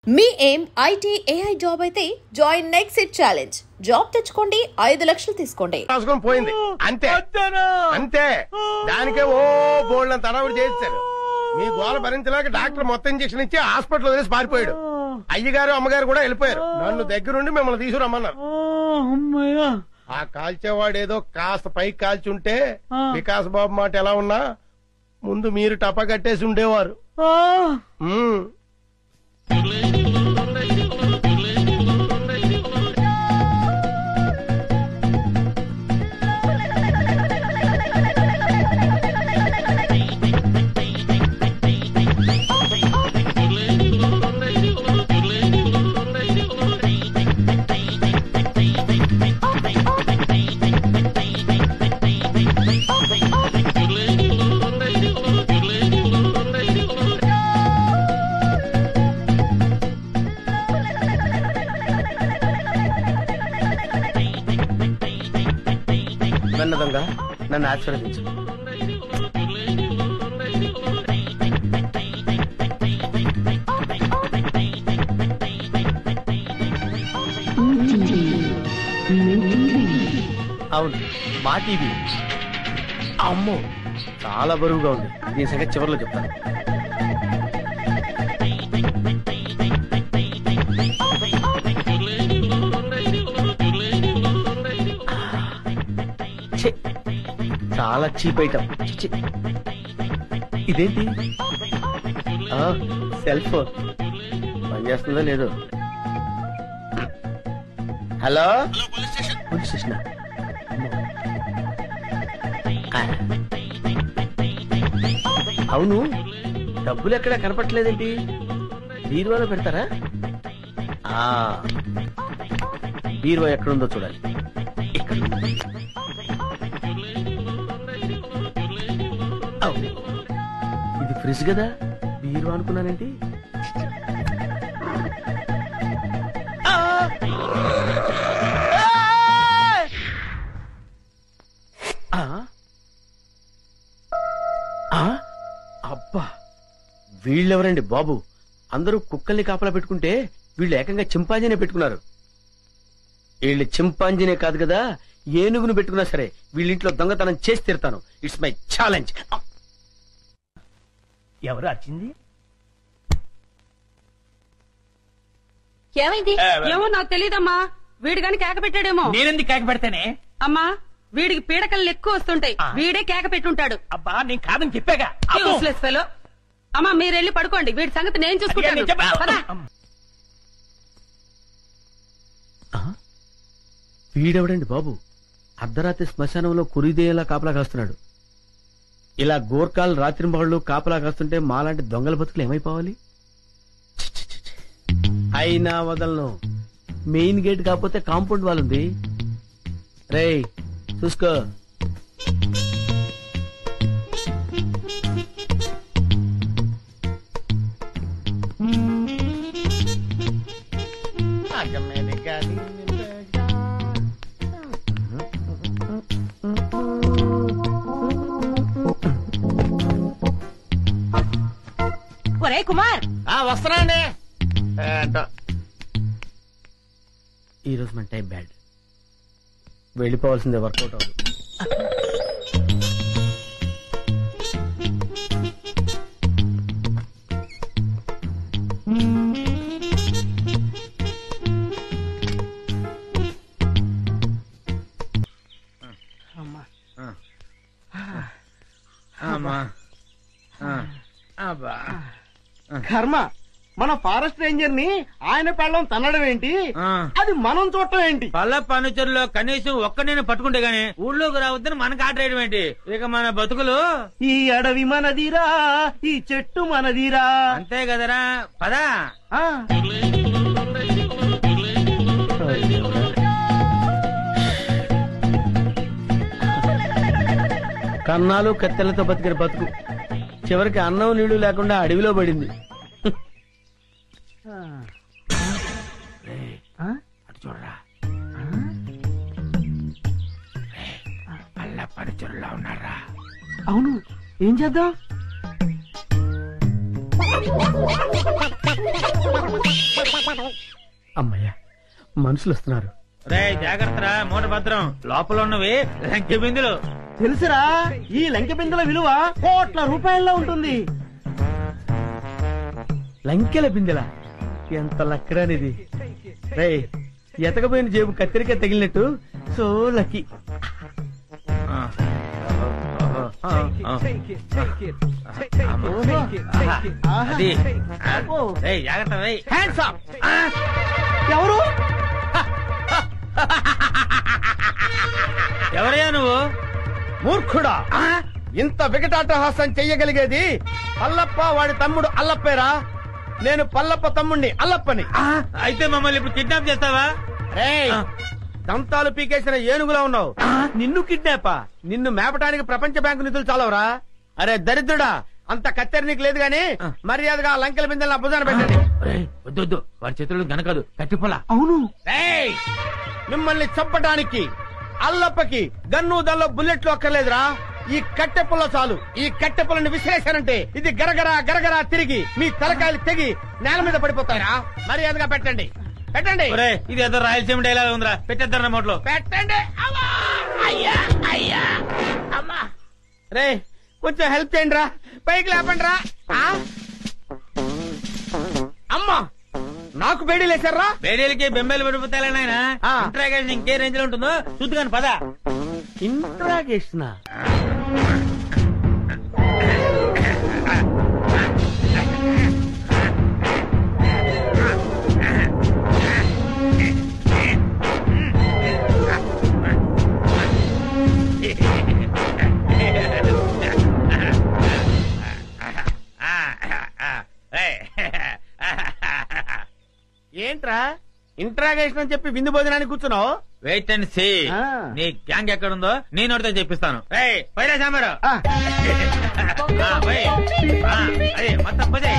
మీ ఏం IT AI job అయితే join next it challenge. Job తెచ్చుకోండి, 5 లక్షలు తీసుకోండి. పోయింది అంతే అంతే. దానికే ఓ బోల్డ్ తడవుడు చేశారు. మీ గోల భరించలేక డాక్టర్ మొత్తం ఇంజక్షన్ ఇచ్చి హాస్పిటల్ వదిలేసి పారిపోయాడు. అయ్యగారు అమ్మగారు కూడా వెళ్ళిపోయారు. నన్ను దగ్గరుండి మిమ్మల్ని తీసుకురమ్మన్నారు. ఆ కాల్చేవాడు ఏదో కాస్త పైకి కాల్చుంటే వికాస్ బాబు మాట ఎలా ఉన్నా ముందు మీరు టపా కట్టేసి ఉండేవారు. నన్ను ఆశీర్వదించు. అవును, మా టీవీ. అమ్మో, చాలా బరువుగా ఉంది. దీని సంగతి చివరిలో చెప్తాను. చాలా చీప్ ఐటమ్. ఇదేంటి? సెల్ ఫోన్ పనిచేస్తుందో లేదో. Hello, police station. అవును, డబ్బులు ఎక్కడా కనపట్లేదేంటి? బీరువాలో పెడతారా? బీరువా ఎక్కడుందో చూడాలి. ఇక్కడ ఇది ఫ్రిడ్జ్ కదా, బీరు అనుకున్నానండి. అబ్బా, వీళ్ళెవరండి బాబు? అందరూ కుక్కల్ని కాపలా పెట్టుకుంటే వీళ్ళు ఏకంగా చింపాంజీనే పెట్టుకున్నారు. వీళ్ళు చింపాంజీనే కాదు కదా, ఏనుగును పెట్టుకున్నా సరే వీళ్ళింట్లో దొంగతనం చేసి తీరుతాను. It's my challenge. ఎవరు వచ్చింది? ఏమైంది? ఏమో నాకు తెలియదమ్మా. వీడు గాని కేక పెట్టాడేమో. నేనెందుకు కేక పెడతానే? అమ్మా, వీడికి పీడకలు ఎక్కువ వస్తుంటాయి. వీడే కేక పెట్టుంటాడు. అబ్బా, నేను కాదని చెప్పాగా. Useless fellow. అమ్మా, మీరెళ్ళి పడుకోండి. వీడి సంగతి నేను చూసుకుంటాను. వీడెవడండి బాబు? అర్ధరాత్రి శ్మశానంలో కురిదేలా కాపలా కాస్తున్నాడు. ఇలా గోర్ఖాలు రాత్రింబహళ్ళు కాపలా కాస్తుంటే మాలాంటి దొంగల బతుకులు ఏమైపోవాలి? అయినా వదలను. మెయిన్ గేట్ కాకపోతే కాంపౌండ్ వాల్ ఉంది. రేయ్, చూసుకో. ఒరే కుమార్, వస్తున్నాండి. ఈరోజు మన టైం బ్యాడ్. వెళ్ళిపోవాల్సిందే, వర్కౌట్ అవ్వదు. కర్మ, మన ఫారెస్ట్ రేంజర్ ని ఆయన పెళ్ళం తన్నడం ఏంటి? అది మనం చూడటం ఏంటి? పల్ల పనుచరులో కనీసం ఒక్క నేను పట్టుకుంటే గానీ ఊళ్ళోకి రావద్దని మనకు ఆట వేయడం ఏంటి? ఇక మన బతుకులు. ఈ అడవి మనదిరా, ఈ చెట్టు మనదిరా. అంతే కదరా, పదా. కన్నాలు కత్తెలతో బతికిన బతుకు చివరికి అన్నం నీళ్లు లేకుండా అడవిలో పడింది. అటు చూడరా, పల్ల పనుచరులా ఉన్నారా? అవును, ఏం చేద్దాం? అమ్మయ్యా మనుషులు వస్తున్నారు. రే జాగ్రత్త, మూట భద్రం. లోపల ఉన్నవి లంకె బిందులు. తెలుసురా, ఈ లంకె బిందుల విలువ కోట్ల రూపాయల్లో ఉంటుంది. లంకెల బిందెల ఎంత లక్కడానిది. రే ఎతకపోయిన జేబు కత్తిరిక తగిలినట్టు సో లక్కీ. అది జాగ్రత్త. Hands up. ఎవరు? ఎవరయ్యా నువ్వు? మూర్ఖుడా, ఇంత వికటాటహాసం చెయ్యగలిగేది పల్లప్ప వాడి తమ్ముడు అల్లప్పేరా. నేను పల్లప్ప తమ్ముడిని అల్లప్పని. అయితే మమ్మల్ని ఇప్పుడు కిడ్నాప్ చేస్తావా? దంతాలు పీకేసిన ఏనుగులా ఉన్నావు. నిన్ను కిడ్నాపా? నిన్ను మేపటానికి ప్రపంచ బ్యాంకు నిధులు చాలవరా? అరే దరిద్రుడా, అంత కత్తెర నీకు లేదు గాని మర్యాదగా లంకెల బిందెల భుజాన పెట్టండి. వద్దు, వాడి చేతులు గనకదు, కట్టిపోలా. అవును, మిమ్మల్ని చంపటానికి అల్లప్పకి గన్ను దల్లో బుల్లెట్లు అక్కర్లేదురా. ఈ కట్టెపుల్ల చాలు. ఈ కట్టెపుల్లని విసిరేశారంటే ఇది గరగరా గరగరా తిరిగి మీ తలకాయలు తెగి నేల మీద పడిపోతారా. మర్యాదగా పెట్టండి, పెట్టండి. ఇది ఏదో రాయలసీమ డైలాగ్ ఉందిరా, పెట్టేద్దరు నోట్లో. పెట్టండి. అయ్యా అయ్యా అమ్మా. రే కొంచెం హెల్ప్ చేయండి రా, పైకి లేపండి రా. అమ్మా నాకు బేడీ లేచారా? బేడీలకి బెంబేలు పడిపోతాయి నాయన. ఇంట్రాగేషన్ ఇంకే రేంజ్ లో ఉంటుందో చూద్దుగాని పద. ఇంట్రాగేషన్ ఏంట్రా ఇంట్రాగేషన్ అని చెప్పి విందు భోజనానికి కూర్చున్నావు? Wait and see. నీ గ్యాంగ్ ఎక్కడుందో నేను నోటితో చెప్పిస్తాను. పైరా సాంబారు అదే మొత్తం పదే.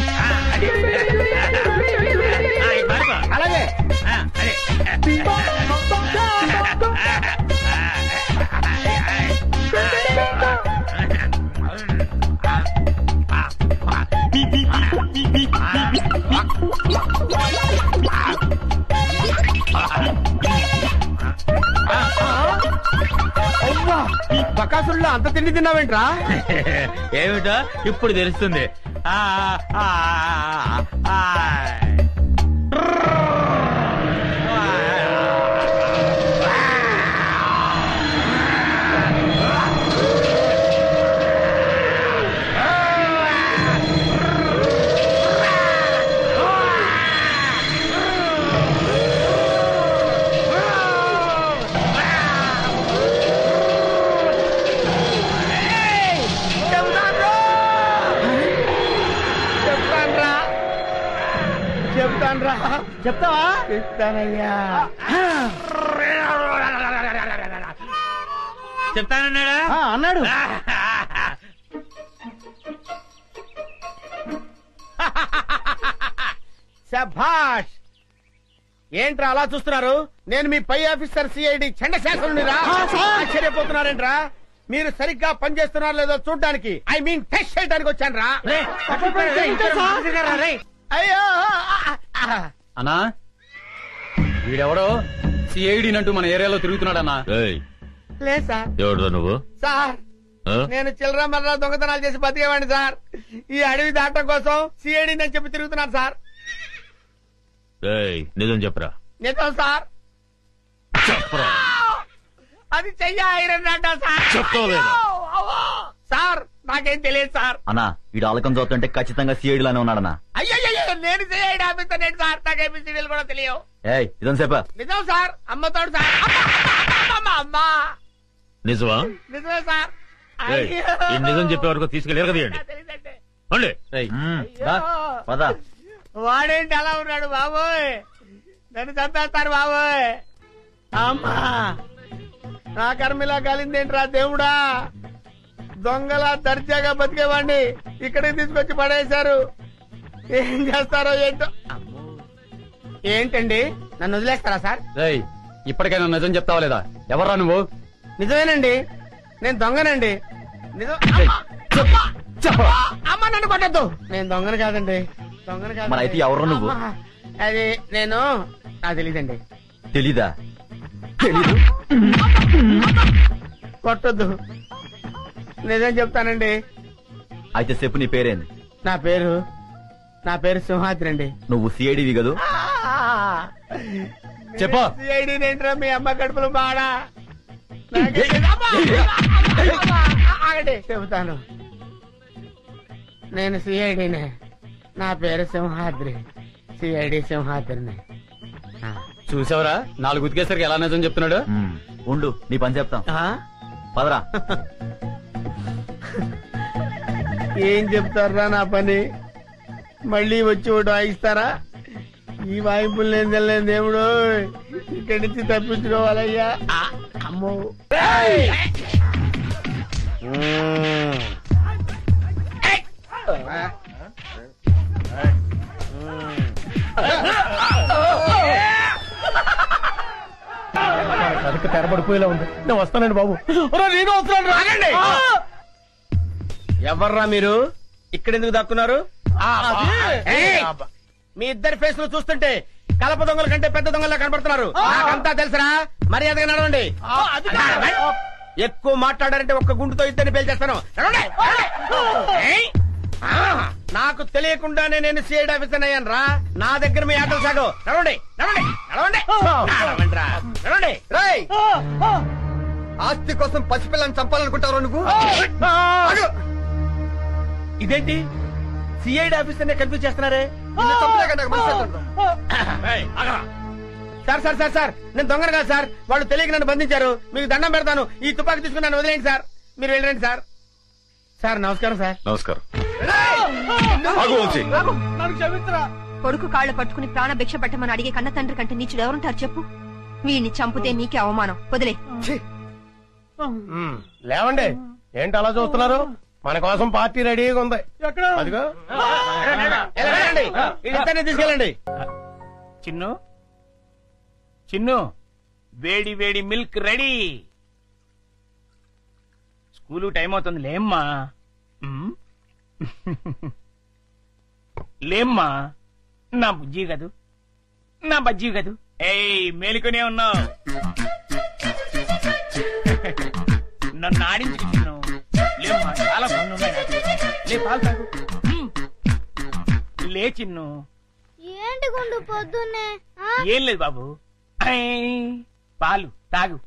అలాగే బకాసుల్లో అంత తిండి తిన్నావేంట్రా? ఏమిటో ఇప్పుడు తెలుస్తుంది. చెప్తావా? చెప్తానయ్యా. చెప్తానన్నాడా? అన్నాడు. శభాష్. ఏంట్రా అలా చూస్తున్నారు? నేను మీ పై ఆఫీసర్ సిఐడి చండశాసనునిరా. ఆశ్చర్యపోతున్నారేంట్రా? మీరు సరిగ్గా పనిచేస్తున్నారో లేదో చూడ్డానికి, ఐ మీన్ టెస్ట్ చేయడానికి వచ్చాను రా. అయ్యో అన్నా, వీడెవడో సిఐడి నంటూ మన ఏరియాలో తిరుగుతున్నాడన్నా. లేదు సార్. ఎవడో నువ్వు? సార్ నేను చిల్లర మర్ర దొంగతనాలు చేసి బతికేవాడిని సార్. ఈ అడవి దాటం కోసం సిఐడి అని చెప్పి తిరుగుతున్నాను సార్. నిజం చెప్పరా? నిజం సార్. అది చెయ్య ఐరన్ అంట సార్. సార్ నాకేం తెలియదు సార్. అన్నా వీడు ఆలకం చూస్తుంటే ఖచ్చితంగా సిఐడి లానే ఉన్నాడన్నా. అయ్యో నేను సిఐడి ఆఫీసర్ నేను సార్. నాకేమి సీడీలు కూడా తెలియవు. ఇదని చెప్పా. నిజం సార్. అమ్మతోడు సార్. అమ్మా నిజమా? నిజమే సార్. నిజం చెప్పే వరకు తీసుకెళ్ళారు కదండి. వాడేంటి అలా ఉన్నాడు బాబోయ్? నన్ను చంపేస్తారు బాబోయ్. అమ్మా నా కర్మిలా కాలిందేంట్రా దేవుడా? దొంగలా దర్జాగా బతికేవాడిని ఇక్కడికి తీసుకొచ్చి పడేశారు. ఏం చేస్తారో ఏంటో. ఏంటండి నన్ను వదిలేస్తారా సార్? ఇప్పటికైనా నిజం చెప్తావా లేదా? ఎవర్రా నువ్వు? నిజమేనండి, నేను దొంగనండి. నిజం. అమ్మ నన్ను కొట్టద్దు. నేను దొంగను కాదండి. దొంగను కాదు. మరి అయితే ఎవరు నువ్వు? అది నేను నాకు తెలీదండి. తెలీదా? తెలీదు. కొట్టొద్దు, నిజం చెప్తానండి. అయితే చెప్పు, నీ పేరేంది? నా పేరు సింహాద్రి అండి. నువ్వు సిఐడివి కదూ? చెప్పా. సిఐడి ఏంట్రా మీ అమ్మ కడుపులో బాడా? చెబుతాను, నేను సిఐడినే. నా పేరు సింహాద్రి, సిఐడి సింహాద్రిని. చూసావరా 4 ఉతికేసరికి ఎలా నిజం చెప్తున్నాడు. ఉండు, నీ పని చెప్తాం. పదరా. ఏం చెప్తారా నా పని? మళ్ళీ వచ్చి ఒకటి వాయిస్తారా? ఈ వాయింపులు నేను తెలియదు దేవుడు. ఇక్కడి నుంచి తప్పించుకోవాలయ్యా. అమ్మో, కనుక తెరబడిపోయేలా ఉంది. నేను వస్తానండి బాబు. నేను వస్తున్నాను. ఎవర్రా మీరు? ఇక్కడెందుకు దక్కున్నారు? మీ ఇద్దరి ఫేస్ లో చూస్తుంటే కలప దొంగల కంటే పెద్ద దొంగలా కనబడుతున్నారు. నాకంతా తెలుసురా, మర్యాదగా నడవండి. ఎక్కువ మాట్లాడారంటే ఒక్క గుండుతో ఇద్దరిని పేల్చేస్తాను. నాకు తెలియకుండానే నేను సిఐడి ఆఫీసర్ అయ్యాను రా. నా దగ్గర మీ ఆటలు సాగు. నడవండి నడవండి నడవండి నడవండి. ఆస్తి కోసం పసిపిల్లని చంపాలనుకుంటావు నువ్వు? ఇదేంటి సిఐడి ఆఫీసర్ నే కన్ఫ్యూజ్ చేస్తున్నారే? సార్ నేను దొంగను కాదు సార్. వాళ్ళు తెలియక నన్ను బంధించారు. మీకు దండం పెడతాను. ఈ తుపాకీ తీసుకుని నన్ను వదిలేండి సార్. మీరు వెళ్ళండి సార్. సార్ నమస్కారం సార్. నమస్కారం. కొడుకు కాళ్ళు పట్టుకుని ప్రాణ భిక్ష పెట్టమని అడిగే కన్న తండ్రి కంటే నీచుడు ఎవరుంటారు చెప్పు? వీడిని చంపితే నీకే అవమానం. వదిలే. లేవండి, ఏంటి అలా చూస్తున్నారు? మన కోసం పార్టీ రెడీగా ఉంది. అదిగో తీసుకెళ్ళండి. చిన్ను వేడి వేడి మిల్క్ రెడీ. స్కూలు టైం అవుతుంది. లేమ్మా లేమ్మా. నా బుజ్జి కదూ, నా బజ్జీ కదూ. ఏయ్ మేలుకునే ఉన్నావు. నన్ను ఆడించుకు చిన్ను. లేమ్మా, చాలా పనులు ఉన్నాయి నాకు. లే, పాలు తాగు. లే చిన్ను. ఏంటి గుండు పొద్దున్నే? ఏం లేదు బాబు, పాలు తాగు.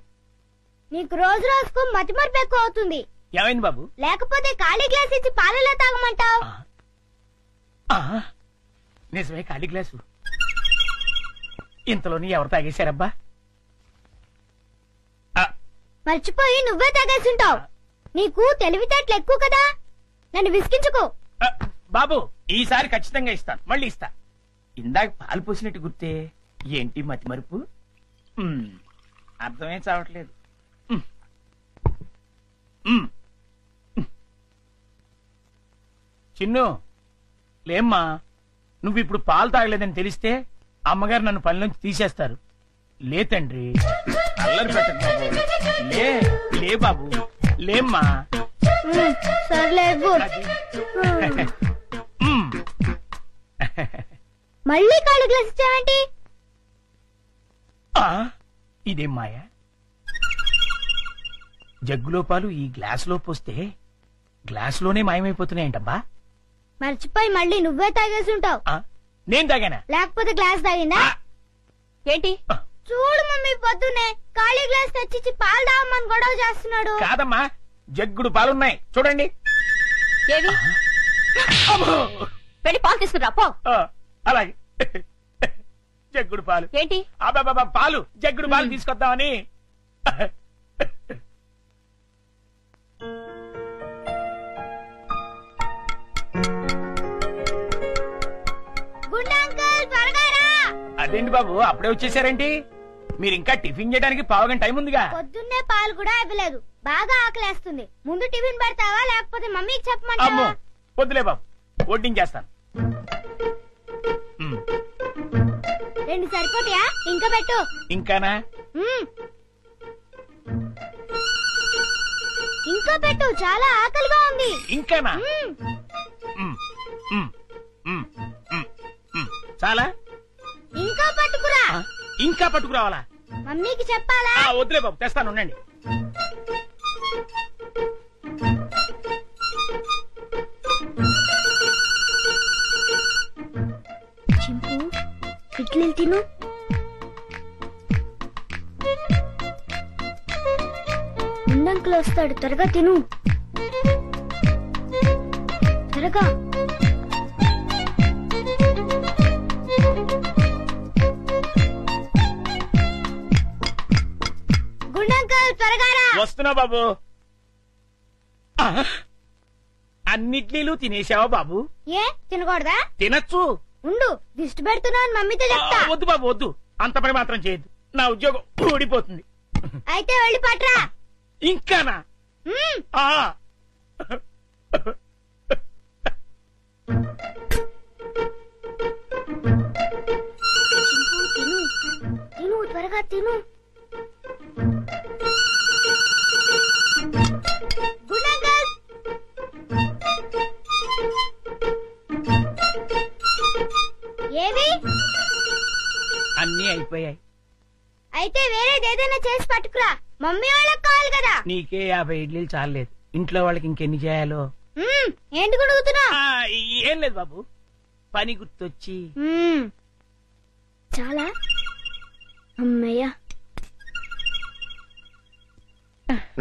నీకు రోజు రోజుకు మతిమరుపు ఎక్కువ అవుతుంది. ఏమైంది బాబు? లేకపోతే ఖాళీ గ్లాస్ ఇచ్చి పాలలో తాగమంటావు. నిజమే, ఖాళీ గ్లాసు. ఇంతలోని ఎవరు తాగేశారబ్బా? మర్చిపోయి నువ్వే తాగేసింటావు. నీకు తెలివితేటలు ఎక్కువ కదా, నన్ను విసిగించుకో. బాబు, ఈసారి ఖచ్చితంగా ఇస్తాను, మళ్ళీ ఇస్తా. ఇందాక పాలు పోసినట్టు గుర్తే. ఏంటి మతి మరుపు? అర్థమే చావట్లేదు. చిన్ను లేమ్మా. నువ్వు ఇప్పుడు పాలు తాగలేదని తెలిస్తే అమ్మగారు నన్ను పనిలోంచి తీసేస్తారు. లే తండ్రి, అల్లరి పెట్టకు బాబు. లే లే బాబు, లేమ్మా. సర్లే, మళ్ళీ ఖాళీ గ్లాస్ ఇచ్చావేంటి? ఇదేం మాయా? జగ్గులో పాలు ఈ గ్లాస్ లో పోస్తే గ్లాస్ లోనే మాయమైపోతున్నాయంటబ్బా. మర్చిపోయి మళ్ళీ నువ్వే తాగేసి ఉంటావు. నేను తాగానా? లేకపోతే గ్లాస్ తాగిందా ఏంటి? చూడు మమ్మీ, పొద్దునే ఖాళీ గ్లాస్ తెచ్చిచ్చి పాలు తాగమని గొడవ చేస్తున్నాడు. కాదమ్మా, జగ్గుడు పాలున్నాయి చూడండి. ఏవి? వెళ్ళి పాలు తీసుకురా పో. అలాగే. జగ్గుడు పాలు ఏంటి? పాలు, జగ్గుడు పాలు తీసుకొద్దామని. అదేంటి బాబు, అప్పుడే వచ్చేసారేంటి? మీరు ఇంకా టిఫిన్ చేయడానికి పావుగంట టైం ఉందిగా. పొద్దున్నే పాలు కూడా ఇవ్వలేదు. బాగా ఆకలేస్తుంది. ముందు టిఫిన్ పెడతావా లేకపోతే మమ్మీకి చెప్పమంటావా? వద్దులే బాబు, వడ్డించేస్తాను. 2 సరిపోతాయా? ఇంకా పెట్టు. ఇంకానా? ఇంకా పెట్టు, చాలా ఆకలిగా ఉంది. ఇంకానా? చాలా. ఇంకా పట్టుకురావాలా? మమ్మీకి చెప్పాలా? వద్దులే బాబు, తెస్తాను ఉండండి. చింపు ఇడ్లీలు తిను. ముందంకులు వస్తాడు, త్వరగా తిను. త్వరగా. గుండంకుల్ త్వరగా రా. వస్తున్నా బాబు. అన్నిట్లీలు తినేసావా బాబు? ఏ తినకూడదా? తినచ్చు. ఉండు, దిష్టి పెడుతున్నావు మమ్మీతో చెప్తా. వద్దు బాబు వద్దు, అంత పని మాత్రం చేయొద్దు. నా ఉద్యోగం ఊడిపోతుంది. అయితే వెళ్ళి పట్రా. ఇంకానా? తిను తిను, త్వరగా తిను. గుండంకుల్ ఏవి? అన్నీ అయిపోయాయి. అయితే వేరేదేదైనా చేసి పట్టుకురా, మమ్మీ వాళ్ళకి కావాలి కదా. నీకే 50 ఇడ్లీలు చాలేదు, ఇంట్లో వాళ్ళకి ఇంకెన్ని చేయాలో. ఏంటి గుడుగుతున్నా? ఏం లేదు బాబు, పని గుర్తొచ్చి. చాలా అమ్మయ్య.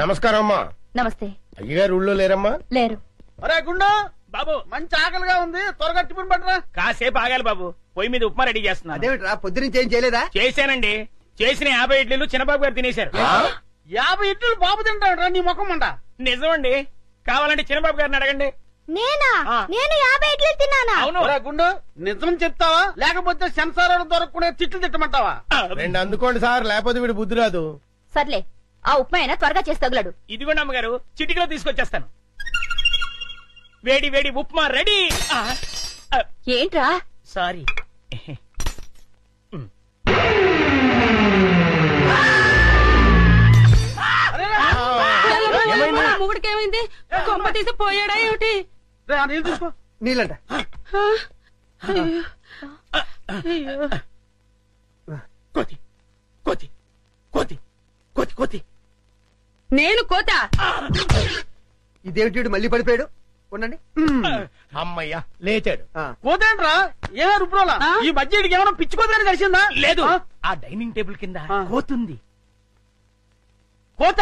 నమస్కారం అమ్మా. నమస్తే. అయ్యగారు ఊళ్ళో లేరమ్మా? లేరు. అరే గుండు బాబు, మంచి ఆకలిగా ఉంది, త్వరగా టిఫిన్ పట్టరా. కాసేపు ఆగాలి బాబు, పొయ్యి మీద ఉప్మా రెడీ చేస్తున్నా. అదేమిట్రా పొద్దునుంచి ఏం చేయలేదా? చేశానండి. చేసిన 50 ఇడ్లీలు చిన్నబాబు గారు తినేశారు. 50 ఇడ్లీలు బాబు తింటాడు నీ ముఖం అంట. నిజమండి, కావాలంటే చిన్నబాబు గారిని అడగండి. నేనా? నేను 50 ఇడ్లీలు తిన్నానా? అవును. గుండు నిజం చెప్తావా లేకపోతే సెన్సార్ దొరకకుండా తిట్లు తిట్టమంటావా? రెండు అందుకోండి సార్, లేకపోతే వీడు బుద్ధి రాదు. సర్లే, ఆ ఉప్మా అయినా త్వరగా చేసి తగులాడు. ఇదిగోండి అమ్మగారు, చిటికలో తీసుకొచ్చేస్తాను. వేడి వేడి ఉప్మా రెడీ. ఏంట్రా? సారీ. మొగుడికి ఏమైంది? కొంప తీసి పోయాడా ఏమిటి? నీళ్ళు చూసుకో. నీళ్ళంట. కోతి కోతి కోతి కోతి కోతి. నేను కోత. ఇదేమిటి మళ్ళీ పడిపోయాడు? ఉండండి. అమ్మయ్యా లేచాడు. కోతేంట్రా? ఏ రుబ్రోలా ఈ మధ్య ఏమైనా పిచ్చి కోతని కలిసిందా? లేదు, ఆ డైనింగ్ టేబుల్ కింద కోతుంది. కోత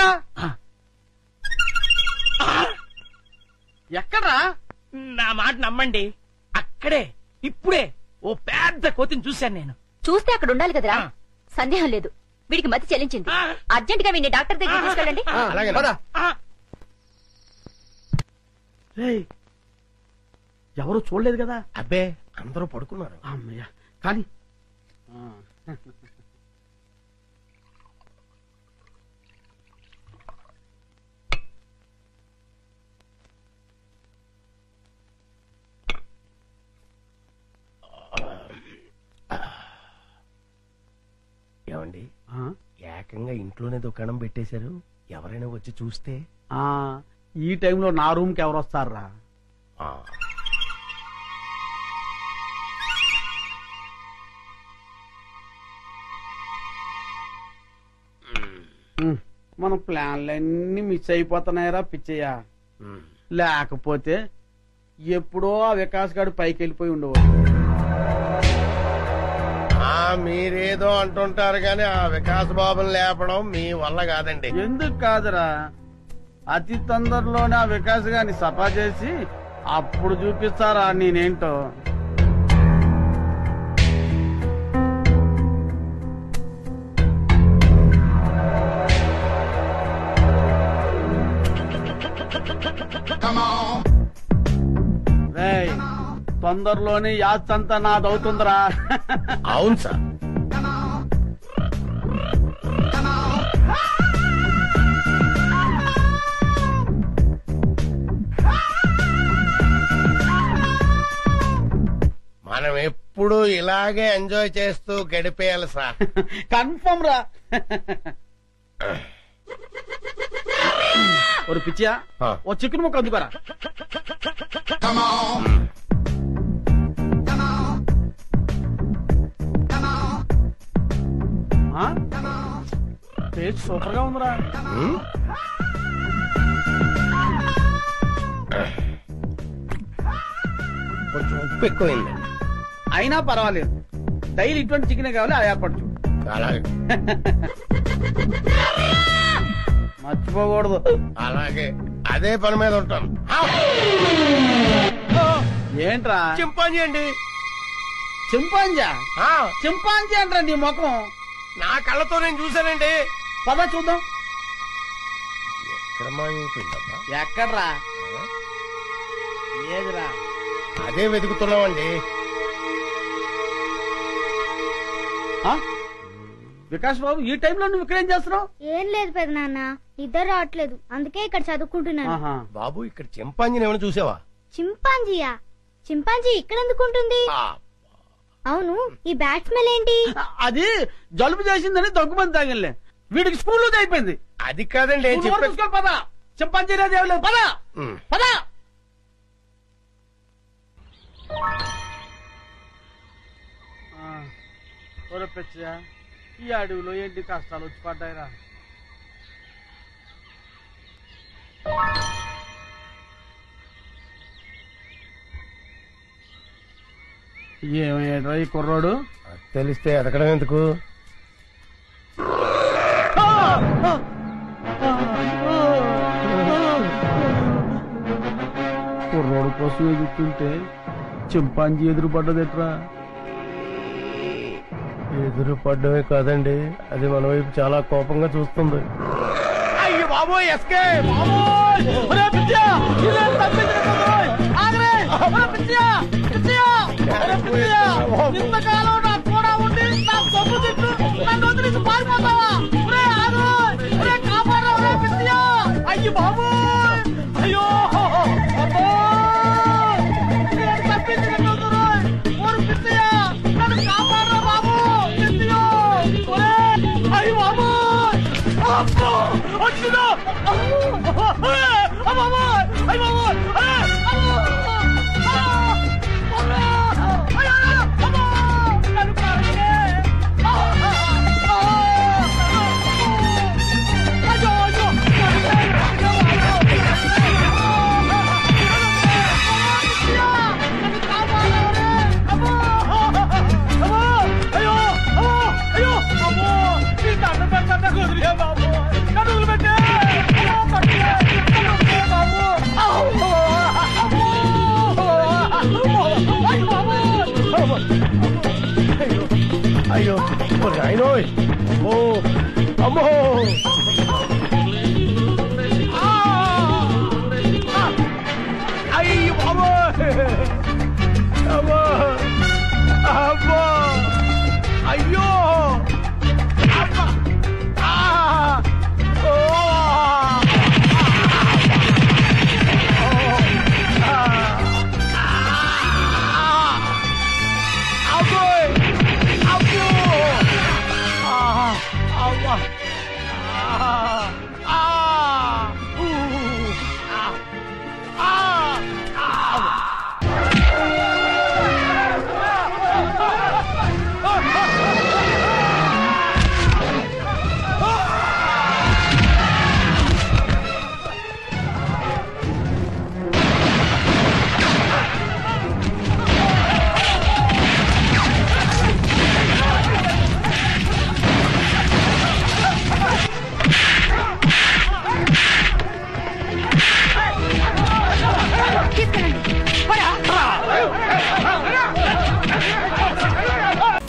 ఎక్కడ్రా? నా మాట నమ్మండి, అక్కడే ఇప్పుడే ఓ పెద్ద కోతిని చూశాను నేను. చూస్తే అక్కడ ఉండాలి కదరా. సందేహం లేదు, వీడికి మతి చెల్లించింది. అర్జెంట్ గా వీడిని డాక్టర్ దగ్గర తీసుకెళ్ళండి. అలాగే. ఎవరు చూడలేదు కదా? అబ్బే అందరూ పడుకున్నారు. అమ్మయ్య కానీ ఏమండి, ఏకంగా ఇంట్లోనే దుకాణం పెట్టేశారు. ఎవరైనా వచ్చి చూస్తే? ఈ టైంలో నా రూమ్ కి ఎవరు వస్తారా? మన ప్లాన్లన్నీ మిస్ అయిపోతున్నాయరా పిచ్చయ్య. లేకపోతే ఎప్పుడో ఆ వికాస్ గారు పైకి వెళ్ళిపోయి ఉండేవాడు. మీరేదో అంటుంటారు గాని ఆ వికాస్ బాబుని లేపడం మీ వల్ల కాదండి. ఎందుకు కాదురా, అతి తొందరలోనే ఆ వికాస్ గారిని సఫా చేసి అప్పుడు చూపిస్తారా నేనేంటో. తొందరలోనే యాత్రంతా నాదవుతుందిరా. అవును సార్. మనం ఎప్పుడు ఇలాగే ఎంజాయ్ చేస్తూ గడిపేయాలి సార్. కన్ఫర్మ్ రా. ఒక పిచ్చియా ఓ చికెన్ ముక్క అందుకోరా. టేస్ట్ సూపర్ గా ఉందిరా. కొంచెం ఉప్పు ఎక్కువైందండి. అయినా పర్వాలేదు, డైలీ ఇటువంటి చికెన్ కావాలి, అది ఏర్పాటు చూడు. అలాగే మర్చిపోకూడదు. అలాగే అదే పని మీద ఉంటాను. ఏంట్రా? చింపాంజీ అండి. చింపాంజా? చింపాంజీ అంటారా నీ ముఖం? నా కళ్ళతో నేను చూశానండి. పద చూద్దాం. ఎక్కడ్రా? ఏదిరా? అదే వెతుకుతున్నామండి. వికాస్ బాబు, ఈ టైంలో నువ్వు ఇక్కడేం చేస్తున్నావు? ఏం లేదు పెదనాన్న, ఇద్దరు రావట్లేదు, అందుకే ఇక్కడ చదువుకుంటున్నాను. బాబు, ఇక్కడ చింపాంజీని ఏమైనా చూసావా? చింపాంజీయా? చింపాంజీ ఇక్కడ ఎందుకుంటుంది? అవును, ఈ బ్యాట్ స్మెల్ ఏంటి? అది జలుబు చేసిందని దగ్గుమంది తాగిలే, వీడికి స్కూల్లో అయిపోయింది. అది కాదండి. పద, చింపాంజీ లేదు, ఏం లేదు, పద పద. పిచ్చా, ఈ అడవిలో ఏంటి కష్టాలు వచ్చి పడ్డాయిరా. ఏమయ్యాడ్రా ఈ కుర్రోడు? తెలిస్తే ఎదకడం ఎందుకు? కుర్రోడు కోసం ఎదుగుతుంటే చింపాంజీ ఎదురు పడ్డదెట్రా? ఎదురు పడ్డమే కాదండి, అది మన వైపు చాలా కోపంగా చూస్తుంది. అయ్యో బాబోయ్, ఎస్కేప్! ఇంతకాలం నాకు కూడా ఉండి నాకు తప్పు తిట్టు నన్ను వదిలేసి పారిపోతావా? కాపాడరా పిచ్చియా! అయ్యి బాబోయ్, అయ్యో అయ్యో అయినో అమ్మో అమ్మో అయ్యో అమ్మో అమ్మో అమ్మో అయ్యో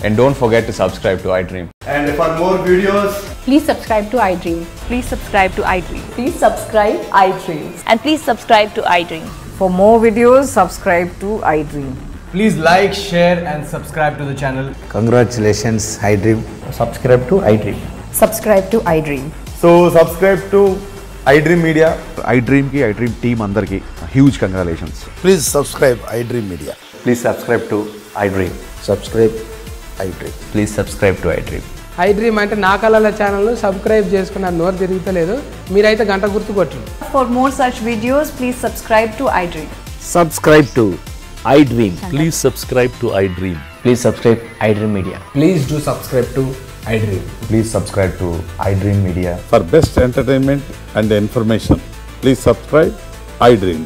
And don't forget to subscribe to iDream. And for more videos, please subscribe to iDream. Please subscribe to iDream. Please subscribe iDream. And please subscribe to iDream. For more videos, subscribe to iDream. Please like, share and subscribe to the channel. Congratulations, iDream. Subscribe to iDream. Subscribe to iDream. So subscribe to iDream Media. iDream ki iDream team andarki huge congratulations. Please subscribe iDream Media. Please subscribe to iDream. Subscribe iDream. Please subscribe to iDream. iDream అంటే నా కళల channel subscribe చేసుకున్న నోరు తిరుగుతలేదు, మీరైతే గంట గుర్తు కొట్టండి. For more such videos, please subscribe to iDream. Subscribe to iDream. Please subscribe to iDream. Please subscribe iDream Media. Please do subscribe to iDream. Please subscribe to iDream Media. For best entertainment and information, please subscribe iDream.